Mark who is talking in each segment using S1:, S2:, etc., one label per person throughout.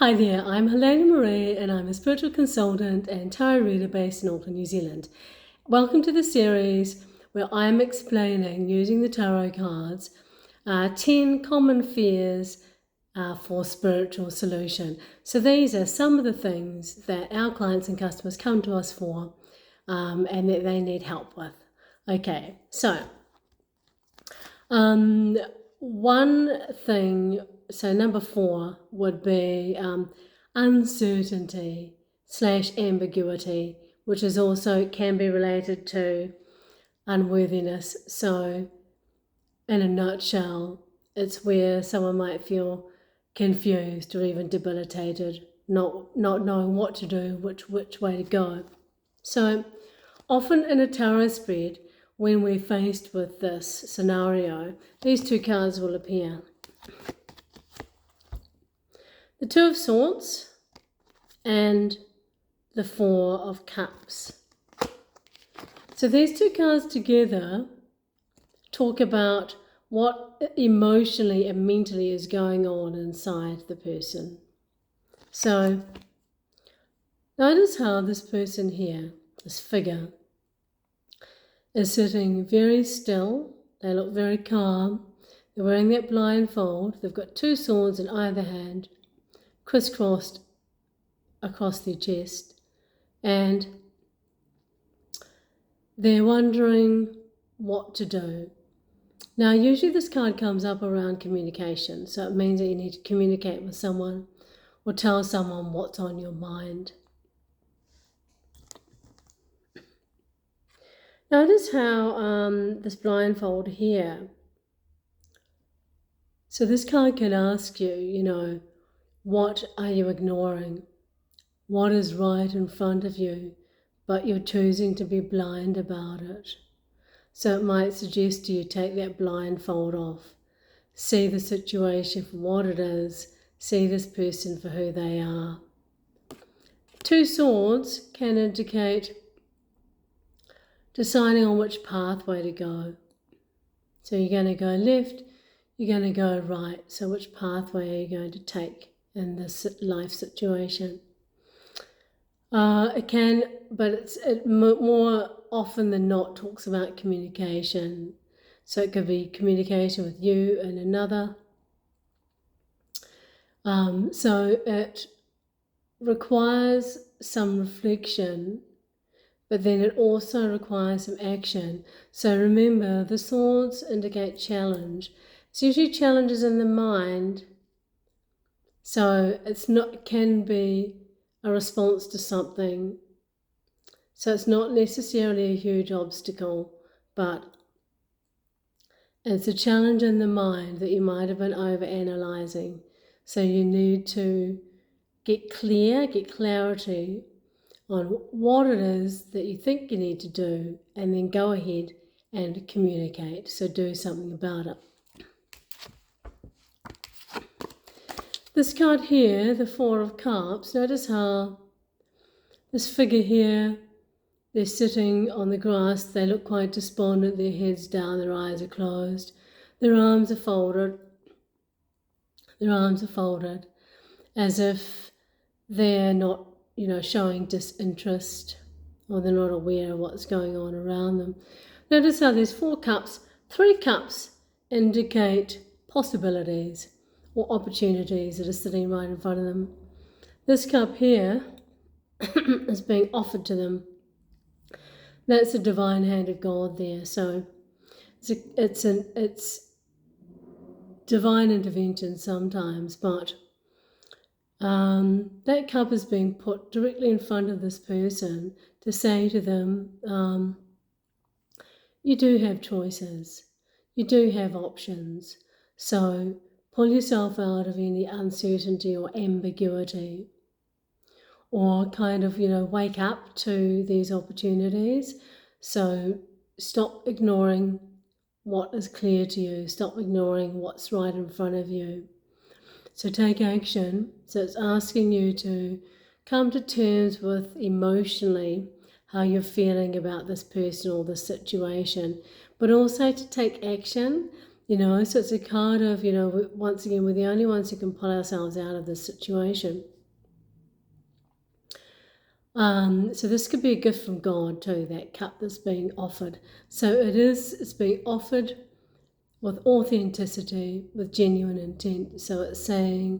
S1: Hi there, I'm Helena Marie and I'm a spiritual consultant and tarot reader based in Auckland, New Zealand. Welcome to the series where I'm explaining, using the tarot cards, 10 common fears for spiritual solution. So these are some of the things that our clients and customers come to us for and that they need help with. Okay, so one thing, so number 4 would be uncertainty / ambiguity, which is also can be related to unworthiness. So in a nutshell, it's where someone might feel confused or even debilitated, not knowing what to do, which way to go. So often in a tarot spread, when we're faced with this scenario, these two cards will appear. The Two of Swords and the Four of Cups. So these two cards together talk about what emotionally and mentally is going on inside the person. So notice how this person here, this figure, is sitting very still. They look very calm. They're wearing that blindfold. They've got two swords in either hand, crisscrossed across their chest, and they're wondering what to do. Now, usually this card comes up around communication, so it means that you need to communicate with someone or tell someone what's on your mind. Notice how this blindfold here, so this card can ask you, what are you ignoring? What is right in front of you, but you're choosing to be blind about it? So it might suggest to you, take that blindfold off. See the situation for what it is. See this person for who they are. Two swords can indicate deciding on which pathway to go. So you're going to go left, you're going to go right. So which pathway are you going to take in this life situation? It can, but it more often than not talks about communication. So it could be communication with you and another. So it requires some reflection, but then it also requires some action. So remember, the swords indicate challenge. It's usually challenges in the mind. So it can be a response to something. So it's not necessarily a huge obstacle, but it's a challenge in the mind that you might have been over-analysing. So you need to get clarity on what it is that you think you need to do, and then go ahead and communicate. So do something about it. This card here, the Four of Cups, notice how this figure here, they're sitting on the grass, they look quite despondent, their heads down, their eyes are closed, their arms are folded, as if they're not, showing disinterest, or they're not aware of what's going on around them. Notice how there's 4 cups. 3 cups indicate possibilities or opportunities that are sitting right in front of them. This cup here is being offered to them. That's the divine hand of God there. So it's divine intervention sometimes, but that cup is being put directly in front of this person to say to them, you do have choices, you do have options, so pull yourself out of any uncertainty or ambiguity, or kind of, wake up to these opportunities. So stop ignoring what is clear to you, stop ignoring what's right in front of you. So take action. So it's asking you to come to terms with emotionally how you're feeling about this person or this situation, but also to take action. So it's a card of, once again, we're the only ones who can pull ourselves out of this situation. So this could be a gift from God too, that cup that's being offered. So it's being offered with authenticity, with genuine intent. So it's saying,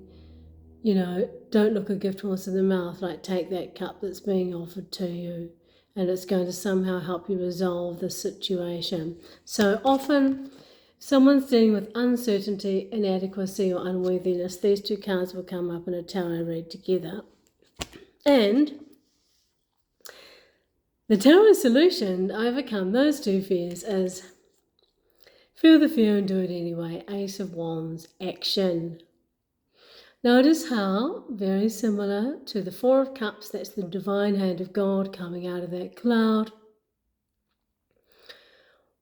S1: don't look a gift horse in the mouth, like take that cup that's being offered to you, and it's going to somehow help you resolve the situation. So often, someone's dealing with uncertainty, inadequacy, or unworthiness. These two cards will come up in a tarot read together. And the tarot solution to overcome those two fears is feel the fear and do it anyway. Ace of Wands, action. Notice how, very similar to the Four of Cups, that's the divine hand of God coming out of that cloud.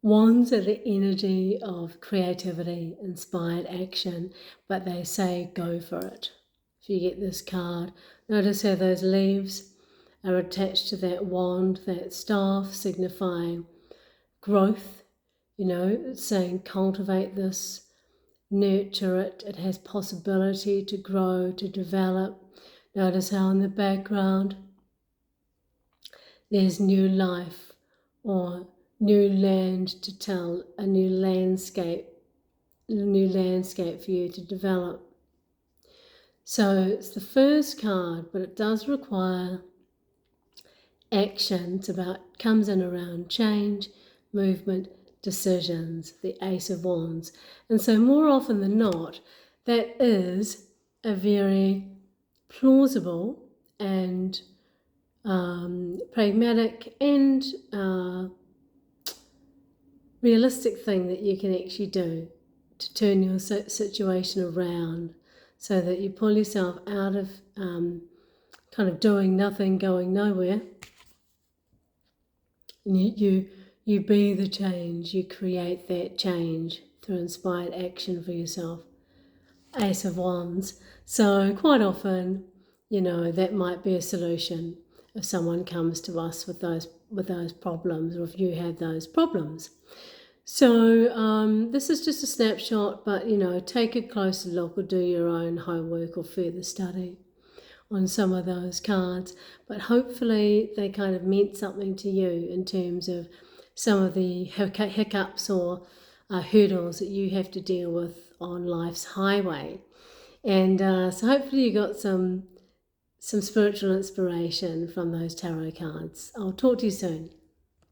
S1: Wands are the energy of creativity, inspired action, but they say go for it. If you get this card, notice how those leaves are attached to that wand, that staff, signifying growth, it's saying cultivate this, nurture it. It has possibility to grow, to develop. Notice how in the background there's new life or new land to tell, a new landscape for you to develop. So it's the first card, but it does require action. Comes in around change, movement, decisions, the Ace of Wands. And so more often than not, that is a very plausible and pragmatic and realistic thing that you can actually do to turn your situation around, so that you pull yourself out of kind of doing nothing, going nowhere. And you be the change, you create that change through inspired action for yourself. Ace of Wands. So quite often, that might be a solution if someone comes to us with those problems, or if you have those problems. So this is just a snapshot, but take a closer look or do your own homework or further study on some of those cards. But hopefully they kind of meant something to you in terms of some of the hiccups or hurdles that you have to deal with on life's highway. And so hopefully you got some spiritual inspiration from those tarot cards. I'll talk to you soon.